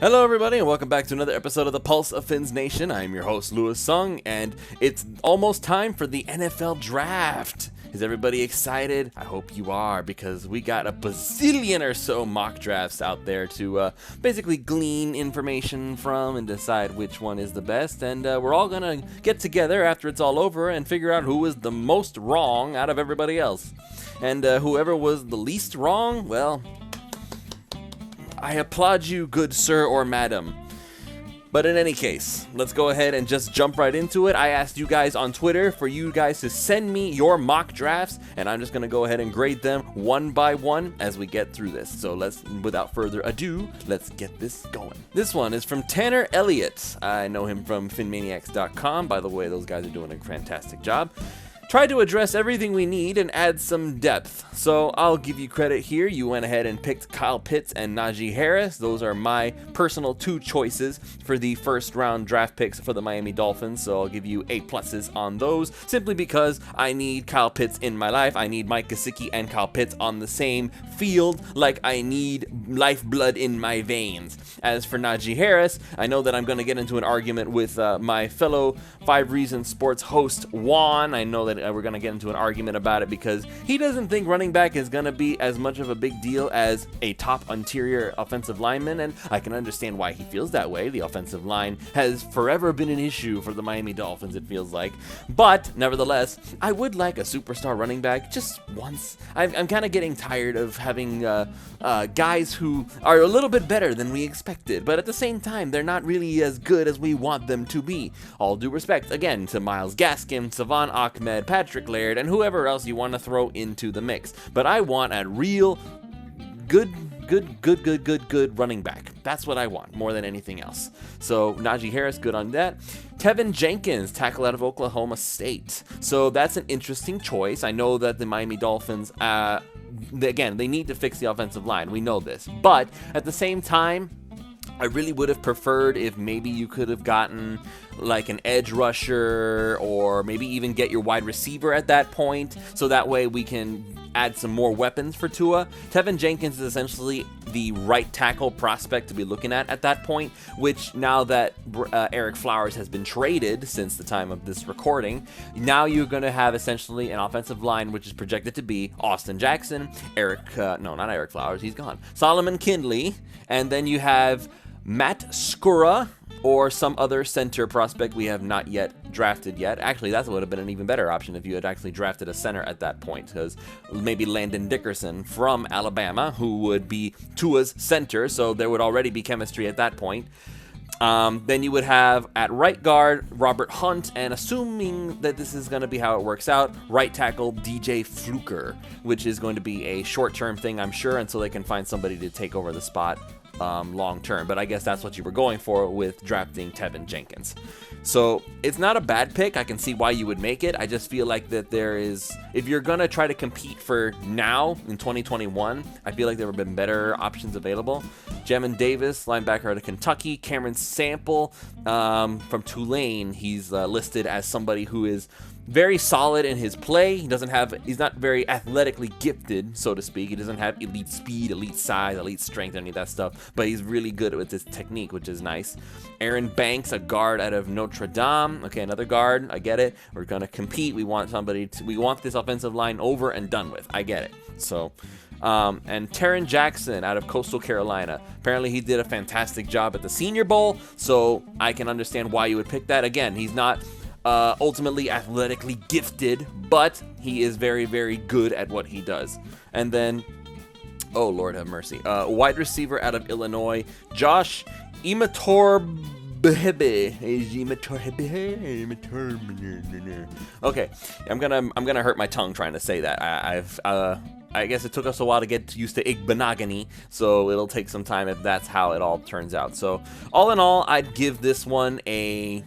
Hello, everybody, and welcome back to another episode of the Pulse of Fins Nation. I'm your host, Louis Sung, and it's almost time for the NFL Draft. Is everybody excited? I hope you are, because we got a bazillion or so mock drafts out there to basically glean information from and decide which one is the best. And we're all going to get together after it's all over and figure out who was the most wrong out of everybody else. And whoever was the least wrong, well, I applaud you, good sir or madam. But in any case, let's go ahead and just jump right into it. I asked you guys on Twitter for you guys to send me your mock drafts, and I'm just going to go ahead and grade them one by one as we get through this. So without further ado, let's get this going. This one is from Tanner Elliott. I know him from finmaniacs.com. By the way, those guys are doing a fantastic job. Tried to address everything we need and add some depth. So I'll give you credit here. You went ahead and picked Kyle Pitts and Najee Harris. Those are my personal two choices for the first round draft picks for the Miami Dolphins. So I'll give you A+ on those, simply because I need Kyle Pitts in my life. I need Mike Gesicki and Kyle Pitts on the same field, like I need lifeblood in my veins. As for Najee Harris, I know that I'm going to get into an argument with my fellow 5 Reasons Sports host, Juan. I know that we're going to get into an argument about it because he doesn't think running back is going to be as much of a big deal as a top interior offensive lineman, and I can understand why he feels that way. The offensive line has forever been an issue for the Miami Dolphins, it feels like. But nevertheless, I would like a superstar running back just once. I'm kind of getting tired of having guys who are a little bit better than we expected, but at the same time, they're not really as good as we want them to be. All due respect, again, to Myles Gaskin, Savon Ahmed, Patrick Laird, and whoever else you want to throw into the mix. But I want a real good running back. That's what I want more than anything else. So Najee Harris, good on that. Tevin Jenkins, tackle out of Oklahoma State. So that's an interesting choice. I know that the Miami Dolphins, again, they need to fix the offensive line. We know this. But at the same time, I really would have preferred if maybe you could have gotten like an edge rusher, or maybe even get your wide receiver at that point, so that way we can add some more weapons for Tua. Tevin Jenkins is essentially the right tackle prospect to be looking at that point, which now that Eric Flowers has been traded since the time of this recording, now you're going to have essentially an offensive line which is projected to be Austin Jackson, not Eric Flowers, he's gone, Solomon Kindley, and then you have Matt Skura, or some other center prospect we have not yet drafted yet. Actually, that would have been an even better option if you had actually drafted a center at that point, because maybe Landon Dickerson from Alabama, who would be Tua's center, so there would already be chemistry at that point. Then you would have at right guard Robert Hunt, and assuming that this is going to be how it works out, right tackle DJ Fluker, which is going to be a short-term thing, I'm sure, until they can find somebody to take over the spot long term. But I guess that's what you were going for with drafting Tevin Jenkins. So it's not a bad pick. I can see why you would make it. I just feel like that if you're going to try to compete for now in 2021, I feel like there have been better options available. Jamin Davis, linebacker out of Kentucky. Cameron Sample from Tulane. He's listed as somebody who is very solid in his play. He's not very athletically gifted, so to speak. He doesn't have elite speed, elite size, elite strength, any of that stuff, but he's really good with his technique, which is nice. Aaron Banks, a guard out of Notre Dame. Okay, another guard. I get it. We're going to compete. We want this offensive line over and done with. I get it. So, and Taron Jackson out of Coastal Carolina. Apparently he did a fantastic job at the Senior Bowl, so I can understand why you would pick that. Again, he's not ultimately athletically gifted, but he is very, very good at what he does. And then, oh Lord have mercy, wide receiver out of Illinois, Josh Imatorbhebhe. Okay, I'm gonna hurt my tongue trying to say that. I guess it took us a while to get used to Igbenogany, so it'll take some time if that's how it all turns out. So all in all, I'd give this one a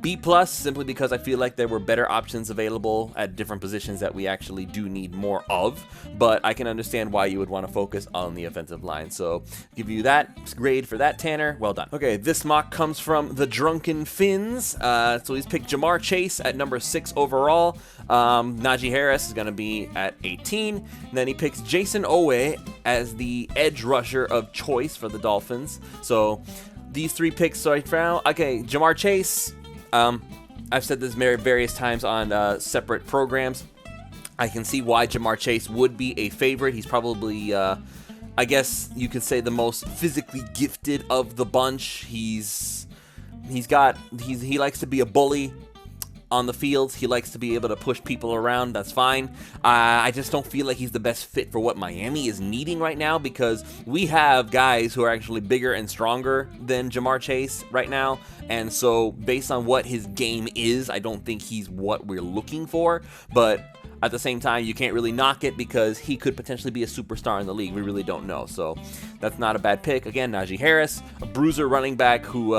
B+, simply because I feel like there were better options available at different positions that we actually do need more of, but I can understand why you would want to focus on the offensive line. So give you that grade for that, Tanner. Well done. Okay, this mock comes from the Drunken Fins. So he's picked Jamar Chase at number 6 overall. Najee Harris is going to be at 18. And then he picks Jason Owe as the edge rusher of choice for the Dolphins. So these 3 picks right now. Okay, Ja'Marr Chase. I've said this various times on separate programs. I can see why Ja'Marr Chase would be a favorite. He's probably, I guess you could say, the most physically gifted of the bunch. He likes to be a bully on the field. He likes to be able to push people around. That's fine. I just don't feel like he's the best fit for what Miami is needing right now, because we have guys who are actually bigger and stronger than Ja'Marr Chase right now. And so based on what his game is, I don't think he's what we're looking for. But at the same time, you can't really knock it because he could potentially be a superstar in the league. We really don't know. So that's not a bad pick. Again, Najee Harris, a bruiser running back who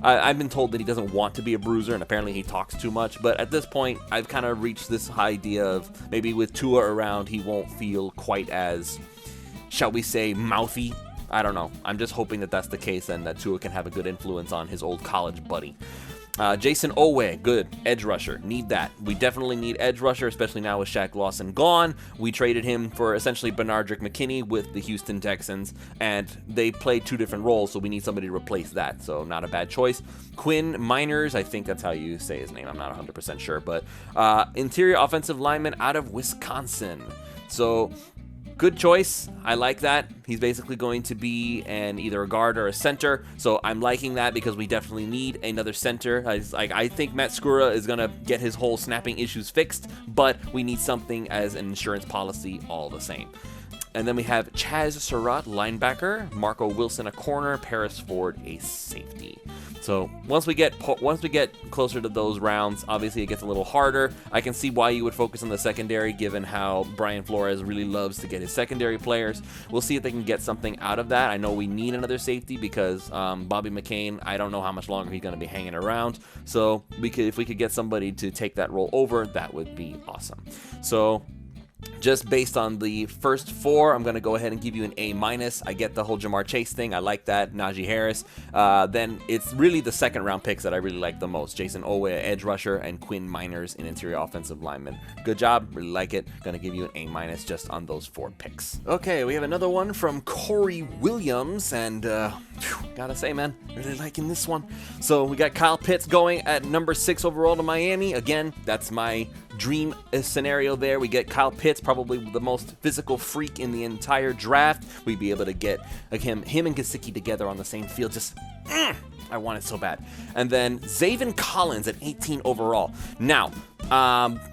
I've been told that he doesn't want to be a bruiser, and apparently he talks too much. But at this point, I've kind of reached this idea of maybe with Tua around, he won't feel quite as, shall we say, mouthy. I don't know. I'm just hoping that that's the case and that Tua can have a good influence on his old college buddy. Jason Owe, good edge rusher. Need that. We definitely need edge rusher, especially now with Shaq Lawson gone. We traded him for essentially Benardrick McKinney with the Houston Texans, and they played 2 different roles, so we need somebody to replace that. So not a bad choice. Quinn Miners, I think that's how you say his name. I'm not 100% sure, but interior offensive lineman out of Wisconsin. So good choice. I like that. He's basically going to be either a guard or a center, so I'm liking that because we definitely need another center. I think Matt Skura is going to get his whole snapping issues fixed, but we need something as an insurance policy all the same. And then we have Chaz Surratt, linebacker, Marco Wilson, a corner, Paris Ford, a safety. So once we get closer to those rounds, obviously it gets a little harder. I can see why you would focus on the secondary, given how Brian Flores really loves to get his secondary players. We'll see if they can get something out of that. I know we need another safety because Bobby McCain, I don't know how much longer he's going to be hanging around. So if we could get somebody to take that role over, that would be awesome. So just based on the first 4, I'm going to go ahead and give you an A-. I get the whole Ja'Marr Chase thing. I like that. Najee Harris. Then it's really the second round picks that I really like the most. Jason Owe, edge rusher, and Quinn Miners, an interior offensive lineman. Good job. Really like it. Going to give you an A- just on those 4 picks. Okay, we have another one from Corey Williams, and gotta say, man, really liking this one. So we got Kyle Pitts going at number 6 overall to Miami. Again, that's my dream scenario there. We get Kyle Pitts, probably the most physical freak in the entire draft. We'd be able to get him and Gesicki together on the same field. Just I want it so bad. And then Zaven Collins at 18 overall. Now,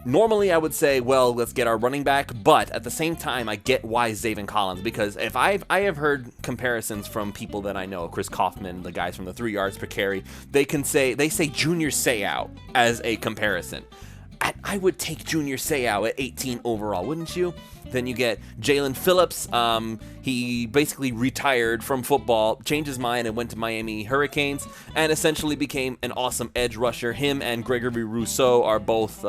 normally I would say, well, let's get our running back, but at the same time, I get why Zaven Collins, because if I have heard comparisons from people that I know, Chris Kaufman, the guys from the 3 yards per carry, they say Junior Seau as a comparison. I would take Junior Seau at 18 overall, wouldn't you? Then you get Jalen Phillips. He basically retired from football, changed his mind, and went to Miami Hurricanes, and essentially became an awesome edge rusher. Him and Gregory Rousseau are both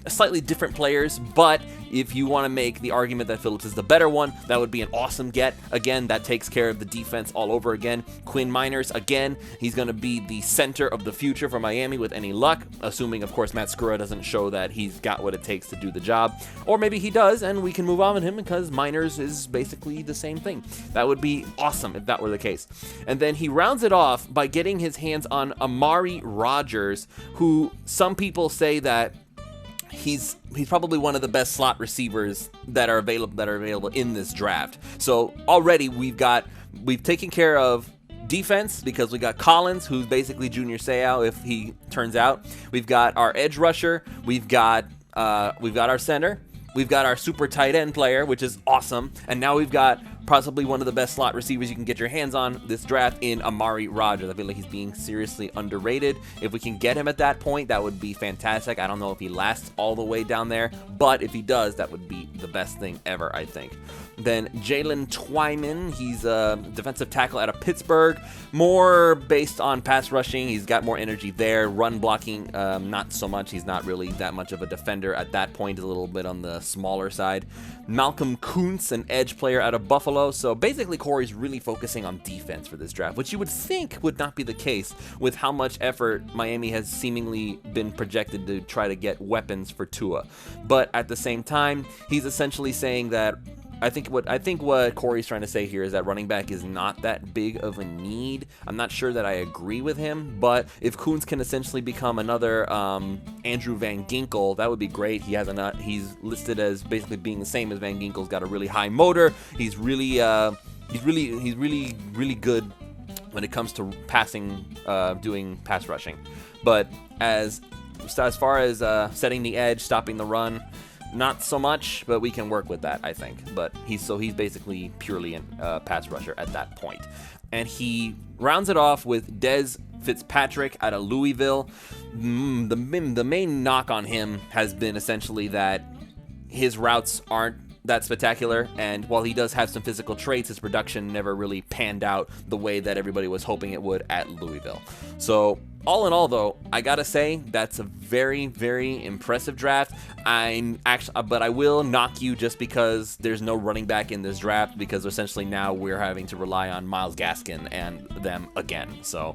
slightly different players, but if you want to make the argument that Phillips is the better one, that would be an awesome get. Again, that takes care of the defense all over again. Quinn Miners, again, he's going to be the center of the future for Miami with any luck, assuming, of course, Matt Skura doesn't show that he's got what it takes to do the job. Or maybe he does, and we can move on with him because Miners is basically the same thing. That would be awesome if that were the case. And then he rounds it off by getting his hands on Amari Rodgers, who some people say that he's probably one of the best slot receivers that are available in this draft. So already we've taken care of defense because we got Collins, who's basically Junior Seau if he turns out. We've got our edge rusher. We've got our center. We've got our super tight end player, which is awesome. And now we've got possibly one of the best slot receivers you can get your hands on this draft in Amari Rodgers. I feel like he's being seriously underrated. If we can get him at that point, that would be fantastic. I don't know if he lasts all the way down there, but if he does, that would be the best thing ever, I think. Then Jalen Twyman, he's a defensive tackle out of Pittsburgh, more based on pass rushing. He's got more energy there. Run blocking, not so much. He's not really that much of a defender at that point. He's a little bit on the smaller side. Malcolm Kuntz, an edge player out of Buffalo. So basically, Corey's really focusing on defense for this draft, which you would think would not be the case with how much effort Miami has seemingly been projected to try to get weapons for Tua. But at the same time, he's essentially saying that I think what Corey's trying to say here is that running back is not that big of a need. I'm not sure that I agree with him, but if Kuntz can essentially become another Andrew Van Ginkel, that would be great. He's listed as basically being the same as Van Ginkel's got a really high motor. He's really good when it comes to passing, doing pass rushing. But as far as setting the edge, stopping the run, not so much, but we can work with that, I think. But he's basically purely a pass rusher at that point. And he rounds it off with Dez Fitzpatrick out of Louisville. The main knock on him has been essentially that his routes aren't that spectacular, and while he does have some physical traits, his production never really panned out the way that everybody was hoping it would at Louisville. So all in all, though, I gotta say that's a very, very impressive draft. But I will knock you just because there's no running back in this draft, because essentially now we're having to rely on Myles Gaskin and them again. So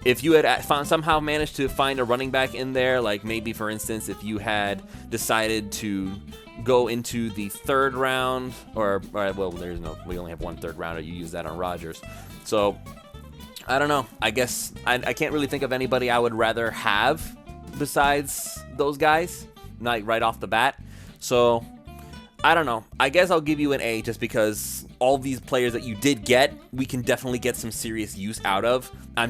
if you had somehow managed to find a running back in there, like maybe for instance if you had decided to go into the third round, we only have one third rounder, you use that on Rodgers. So I don't know, I guess I can't really think of anybody I would rather have besides those guys, not right off the bat. So I don't know, I guess I'll give you an A just because all these players that you did get, we can definitely get some serious use out of. I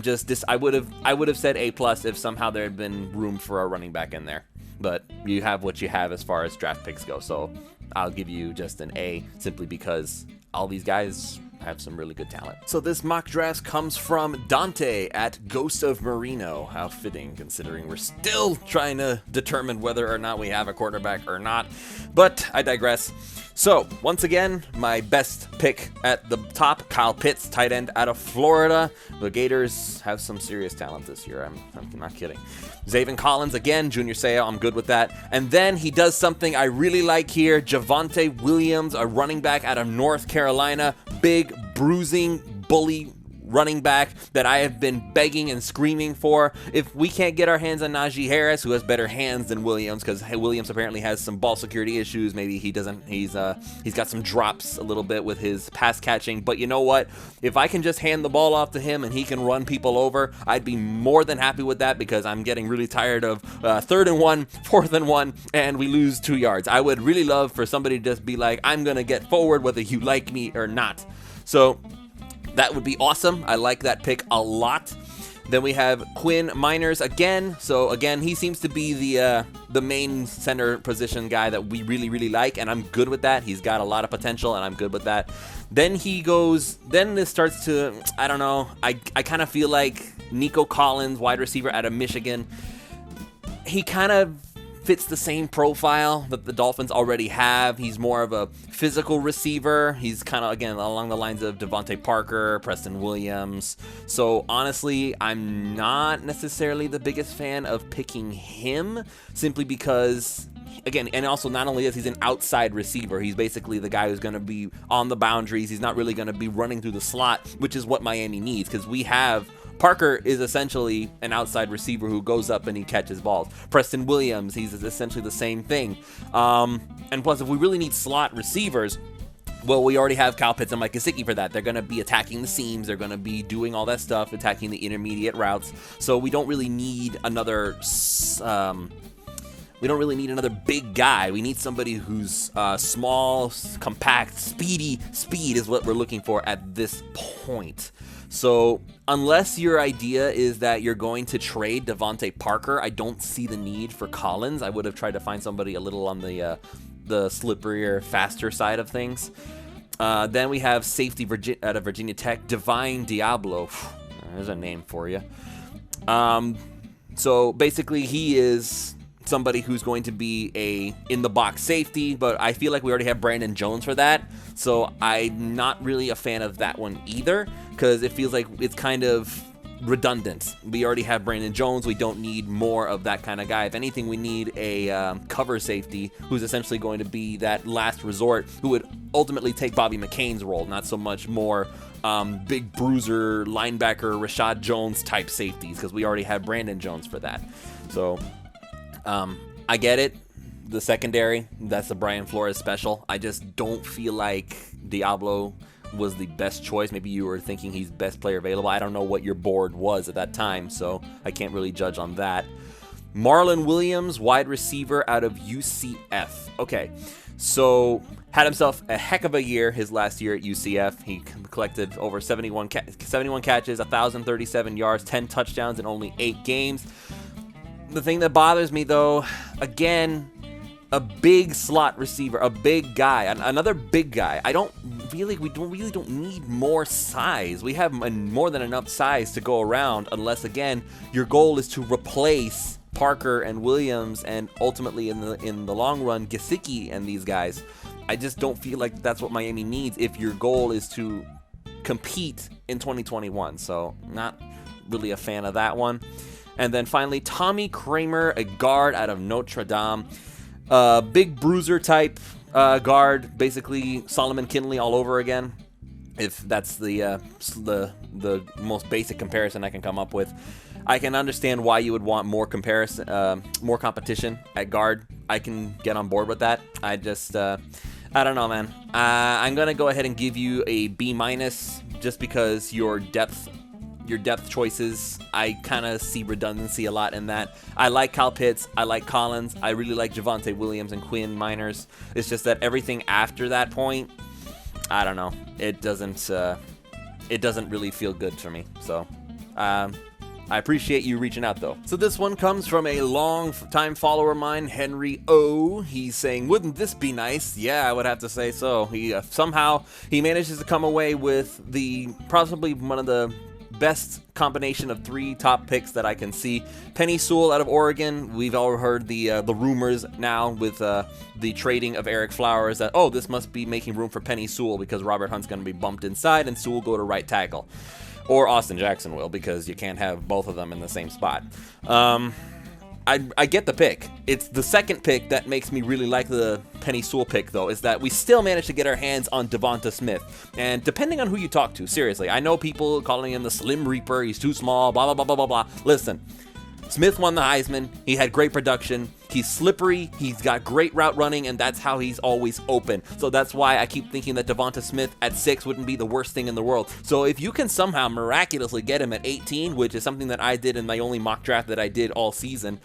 would have said A+ if somehow there had been room for a running back in there. But you have what you have as far as draft picks go, so I'll give you just an A simply because all these guys have some really good talent. So this mock draft comes from Dante at Ghost of Marino. How fitting, considering we're still trying to determine whether or not we have a quarterback or not. But I digress. So, once again, my best pick at the top, Kyle Pitts, tight end out of Florida. The Gators have some serious talent this year. I'm not kidding. Zaven Collins, again, junior Seau, I'm good with that. And then he does something I really like here. Javonte Williams, a running back out of North Carolina. Big, bruising, bully running back that I have been begging and screaming for. If we can't get our hands on Najee Harris, who has better hands than Williams, because Williams apparently has some ball security issues. Maybe he doesn't. He's got some drops a little bit with his pass catching. But you know what? If I can just hand the ball off to him and he can run people over, I'd be more than happy with that, because I'm getting really tired of 3rd and 1, 4th and 1, and we lose 2 yards. I would really love for somebody to just be like, I'm gonna get forward whether you like me or not. So that would be awesome. I like that pick a lot. Then we have Quinn Miners again. So again, he seems to be the main center position guy that we really, really like, and I'm good with that. He's got a lot of potential, and I'm good with that. Then this starts to, I don't know, I kind of feel like Nico Collins, wide receiver out of Michigan, he kind of fits the same profile that the Dolphins already have. He's more of a physical receiver. He's kind of, again, along the lines of Devontae Parker, Preston Williams. So honestly, I'm not necessarily the biggest fan of picking him, simply because, again, and also not only is he's an outside receiver, he's basically the guy who's going to be on the boundaries. He's not really going to be running through the slot, which is what Miami needs, because Parker is essentially an outside receiver who goes up and he catches balls. Preston Williams, he's essentially the same thing. And plus, if we really need slot receivers, well, we already have Kyle Pitts and Mike Gesicki for that. They're going to be attacking the seams. They're going to be doing all that stuff, attacking the intermediate routes. So we don't really need another big guy. We need somebody who's small, compact, speedy. Speed is what we're looking for at this point. So unless your idea is that you're going to trade Devontae Parker, I don't see the need for Collins. I would have tried to find somebody a little on the slipperier, faster side of things. Then we have safety out of Virginia Tech, Divine Diablo. There's a name for you. So basically he is somebody who's going to be a in-the-box safety, but I feel like we already have Brandon Jones for that, so I'm not really a fan of that one either, because it feels like it's kind of redundant. We already have Brandon Jones. We don't need more of that kind of guy. If anything, we need a cover safety who's essentially going to be that last resort, who would ultimately take Bobby McCain's role, not so much more big bruiser, linebacker, Rashad Jones type safeties, because we already have Brandon Jones for that. So I get it. the secondary. That's the Brian Flores special. I just don't feel like Diablo was the best choice. Maybe you were thinking he's best player available. I don't know what your board was at that time, so I can't really judge on that. Marlon Williams, wide receiver out of UCF. Okay, so had himself a heck of a year his last year at UCF. He collected over 71 catches, 1,037 yards, 10 touchdowns in only 8 games. The thing that bothers me, though, again, a big slot receiver, a big guy, another big guy. We really don't need more size. We have more than enough size to go around, unless, again, your goal is to replace Parker and Williams, and ultimately in the long run, Gesicki and these guys. I just don't feel like that's what Miami needs if your goal is to compete in 2021. So not really a fan of that one. And then finally, Tommy Kramer, a guard out of Notre Dame. Big bruiser type guard, basically Solomon Kinley all over again, if that's the most basic comparison I can come up with. I can understand why you would want more competition at guard. I can get on board with that. I don't know, man. I'm gonna go ahead and give you a B- just because your depth choices, I kind of see redundancy a lot in that. I like Kyle Pitts, I like Collins, I really like Javonte Williams and Quinn Miners. It's just that everything after that point, I don't know. It doesn't really feel good for me. So, I appreciate you reaching out, though. So this one comes from a long-time follower of mine, Henry O. He's saying, wouldn't this be nice? Yeah, I would have to say so. He somehow manages to come away with possibly one of the best combination of 3 top picks that I can see. Penei Sewell out of Oregon. We've all heard the rumors now with the trading of Eric Flowers that, this must be making room for Penei Sewell because Robert Hunt's going to be bumped inside and Sewell go to right tackle. Or Austin Jackson will, because you can't have both of them in the same spot. I get the pick. It's the second pick that makes me really like the Penei Sewell pick, though, is that we still managed to get our hands on Devonta Smith. And depending on who you talk to, seriously, I know people calling him the Slim Reaper, he's too small, blah, blah, blah, blah, blah, blah. Listen, Smith won the Heisman. He had great production. He's slippery. He's got great route running, and that's how he's always open. So that's why I keep thinking that Devonta Smith at 6 wouldn't be the worst thing in the world. So if you can somehow miraculously get him at 18, which is something that I did in my only mock draft that I did all season,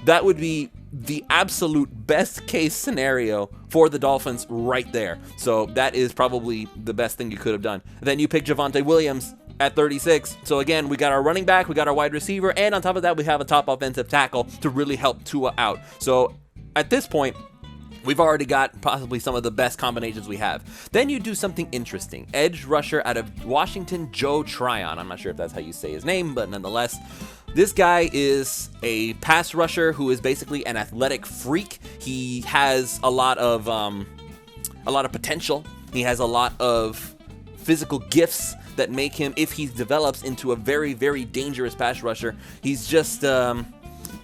that would be the absolute best case scenario for the Dolphins right there. So that is probably the best thing you could have done. Then you pick Javonte Williams at 36. So again, we got our running back, we got our wide receiver, and on top of that, we have a top offensive tackle to really help Tua out. So at this point, we've already got possibly some of the best combinations we have. Then you do something interesting. Edge rusher out of Washington, Joe Tryon. I'm not sure if that's how you say his name, but nonetheless, this guy is a pass rusher who is basically an athletic freak. He has a lot of potential. He has a lot of physical gifts that make him, if he develops into a very, very dangerous pass rusher, he's just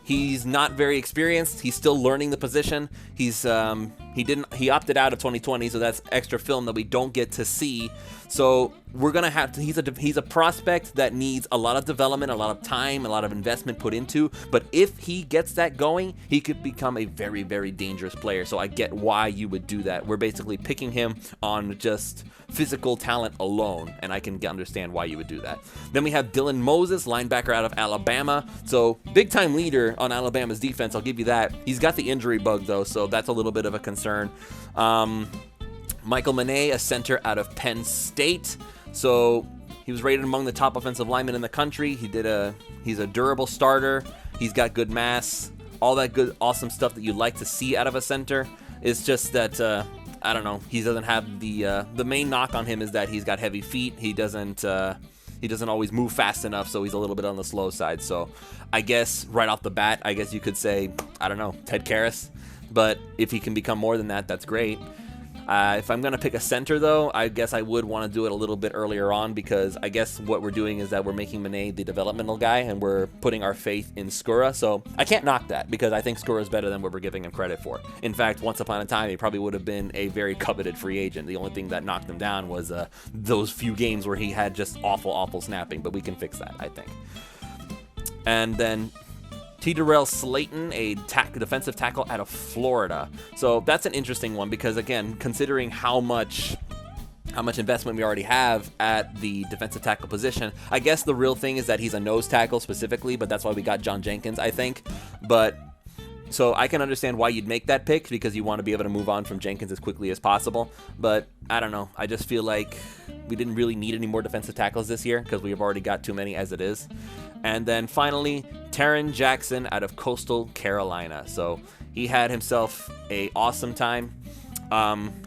he's not very experienced. He's still learning the position. He opted out of 2020, so that's extra film that we don't get to see. So we're gonna have to. He's a prospect that needs a lot of development, a lot of time, a lot of investment put into. But if he gets that going, he could become a very, very dangerous player. So I get why you would do that. We're basically picking him on just physical talent alone, and I can understand why you would do that. Then we have Dylan Moses, linebacker out of Alabama. So big time leader on Alabama's defense. I'll give you that. He's got the injury bug though, so that's a little bit of a concern. Michael Manet, a center out of Penn State. So he was rated among the top offensive linemen in the country. He's a durable starter. He's got good mass, all that good, awesome stuff that you'd like to see out of a center. It's just that I don't know. He doesn't have the main knock on him is that he's got heavy feet. He doesn't always move fast enough, so he's a little bit on the slow side. So I guess right off the bat, I guess you could say, I don't know, Ted Karras. But if he can become more than that, that's great. If I'm going to pick a center, though, I guess I would want to do it a little bit earlier on, because I guess what we're doing is that we're making Manet the developmental guy, and we're putting our faith in Skura. So I can't knock that, because I think Skura is better than what we're giving him credit for. In fact, once upon a time, he probably would have been a very coveted free agent. The only thing that knocked him down was those few games where he had just awful snapping, but we can fix that, I think. And then Darrell Slayton, a defensive tackle out of Florida. So that's an interesting one because, again, considering how much investment we already have at the defensive tackle position, I guess the real thing is that he's a nose tackle specifically, but that's why we got John Jenkins, I think. But so I can understand why you'd make that pick because you want to be able to move on from Jenkins as quickly as possible. But I don't know. I just feel like we didn't really need any more defensive tackles this year because we have already got too many as it is. And then finally, Taron Jackson out of Coastal Carolina. So he had himself a awesome time.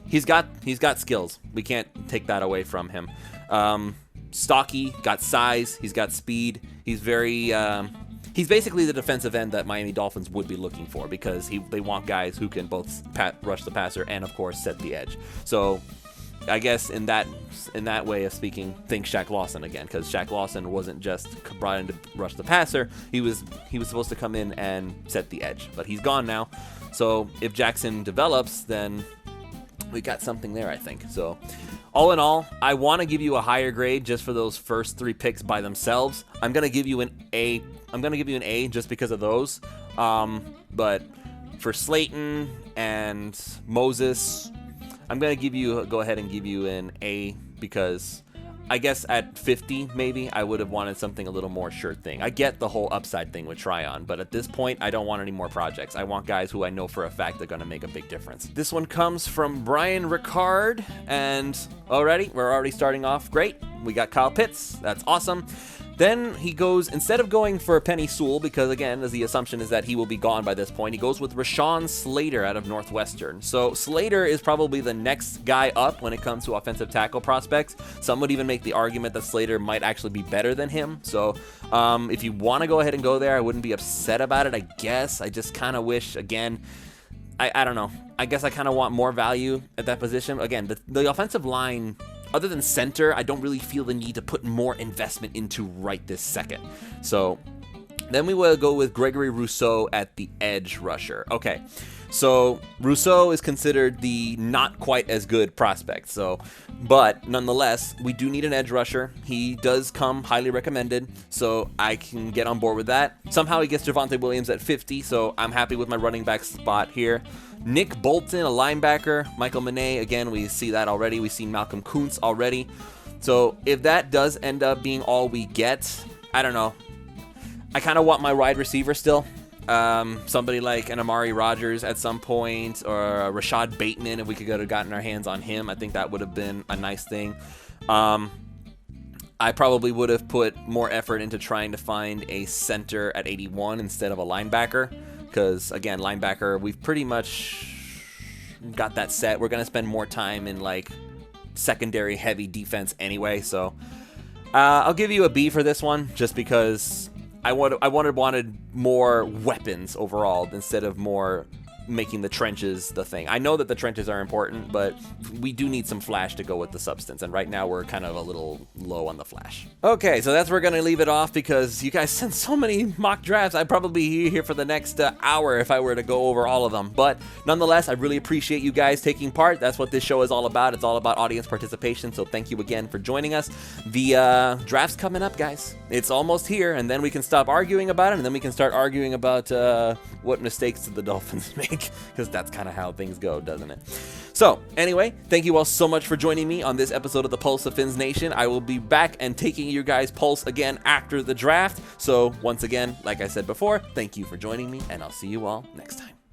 He's got skills. We can't take that away from him. Stocky, got size. He's got speed. He's very. He's basically the defensive end that Miami Dolphins would be looking for because they want guys who can both rush the passer and, of course, set the edge. So I guess in that way of speaking, think Shaq Lawson again, because Shaq Lawson wasn't just brought in to rush the passer. He was supposed to come in and set the edge, but he's gone now. So if Jackson develops, then we got something there, I think. So all in all, I want to give you a higher grade just for those first 3 picks by themselves. I'm going to give you an A. I'm going to give you an A just because of those. But for Slayton and Moses, I'm going to go ahead and give you an A because I guess at 50, maybe, I would have wanted something a little more sure thing. I get the whole upside thing with Tryon, but at this point, I don't want any more projects. I want guys who I know for a fact are going to make a big difference. This one comes from Brian Ricard, and we're already starting off great. We got Kyle Pitts. That's awesome. Then he goes, instead of going for Penei Sewell, because again, as the assumption is that he will be gone by this point, he goes with Rashawn Slater out of Northwestern. So Slater is probably the next guy up when it comes to offensive tackle prospects. Some would even make the argument that Slater might actually be better than him. So if you want to go ahead and go there, I wouldn't be upset about it, I guess. I just kind of wish, again, I don't know. I guess I kind of want more value at that position. Again, the offensive line, other than center, I don't really feel the need to put more investment into right this second. So then we will go with Gregory Rousseau at the edge rusher. Okay, so Rousseau is considered the not quite as good prospect. But nonetheless, we do need an edge rusher. He does come highly recommended, so I can get on board with that. Somehow he gets Javonte Williams at 50, so I'm happy with my running back spot here. Nick Bolton, a linebacker. Michael Manet, again, we see that already. We've seen Malcolm Kuntz already. So if that does end up being all we get, I don't know. I kind of want my wide receiver still. Somebody like an Amari Rogers at some point, or Rashad Bateman, if we could have gotten our hands on him. I think that would have been a nice thing. I probably would have put more effort into trying to find a center at 81 instead of a linebacker. Because, again, linebacker, we've pretty much got that set. We're going to spend more time in, like, secondary heavy defense anyway. So I'll give you a B for this one just because I wanted more weapons overall instead of more making the trenches the thing. I know that the trenches are important, but we do need some flash to go with the substance, and right now we're kind of a little low on the flash. Okay, so that's where we're going to leave it off because you guys sent so many mock drafts. I'd probably be here for the next hour if I were to go over all of them, but nonetheless, I really appreciate you guys taking part. That's what this show is all about. It's all about audience participation, so thank you again for joining us. The draft's coming up, guys. It's almost here, and then we can stop arguing about it, and then we can start arguing about what mistakes did the Dolphins make. Because that's kind of how things go, doesn't it? So, anyway, thank you all so much for joining me on this episode of the Pulse of Fins Nation. I will be back and taking your guys' pulse again after the draft. So, once again, like I said before, thank you for joining me, and I'll see you all next time.